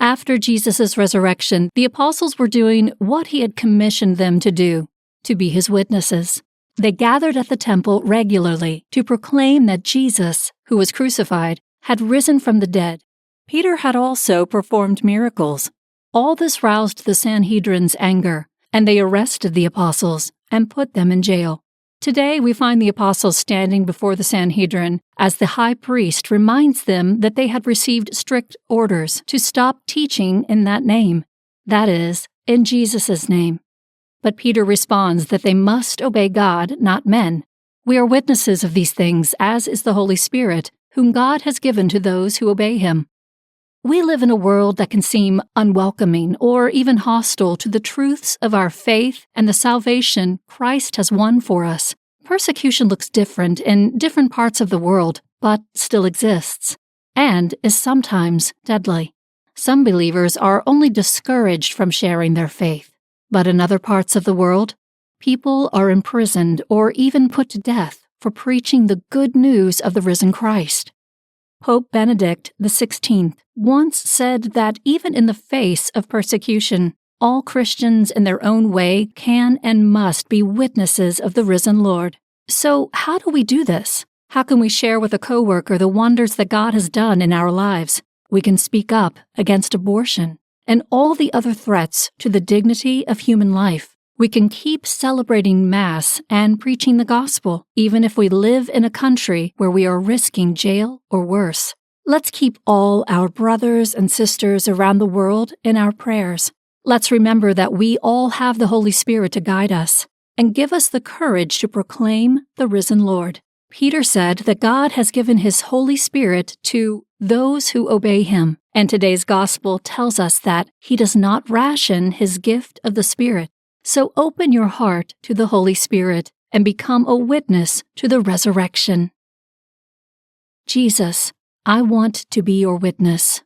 After Jesus' resurrection, the apostles were doing what he had commissioned them to do, to be his witnesses. They gathered at the temple regularly to proclaim that Jesus, who was crucified, had risen from the dead. Peter had also performed miracles. All this roused the Sanhedrin's anger, and they arrested the apostles and put them in jail. Today we find the apostles standing before the Sanhedrin as the high priest reminds them that they had received strict orders to stop teaching in that name, that is, in Jesus' name. But Peter responds that they must obey God, not men. We are witnesses of these things, as is the Holy Spirit, whom God has given to those who obey him. We live in a world that can seem unwelcoming or even hostile to the truths of our faith and the salvation Christ has won for us. Persecution looks different in different parts of the world, but still exists, and is sometimes deadly. Some believers are only discouraged from sharing their faith, but in other parts of the world, people are imprisoned or even put to death for preaching the good news of the risen Christ. Pope Benedict XVI once said that even in the face of persecution, all Christians in their own way can and must be witnesses of the risen Lord. So how do we do this? How can we share with a coworker the wonders that God has done in our lives? We can speak up against abortion and all the other threats to the dignity of human life. We can keep celebrating Mass and preaching the gospel, even if we live in a country where we are risking jail or worse. Let's keep all our brothers and sisters around the world in our prayers. Let's remember that we all have the Holy Spirit to guide us and give us the courage to proclaim the risen Lord. Peter said that God has given his Holy Spirit to those who obey him, and today's gospel tells us that he does not ration his gift of the Spirit. So open your heart to the Holy Spirit and become a witness to the resurrection. Jesus, I want to be your witness.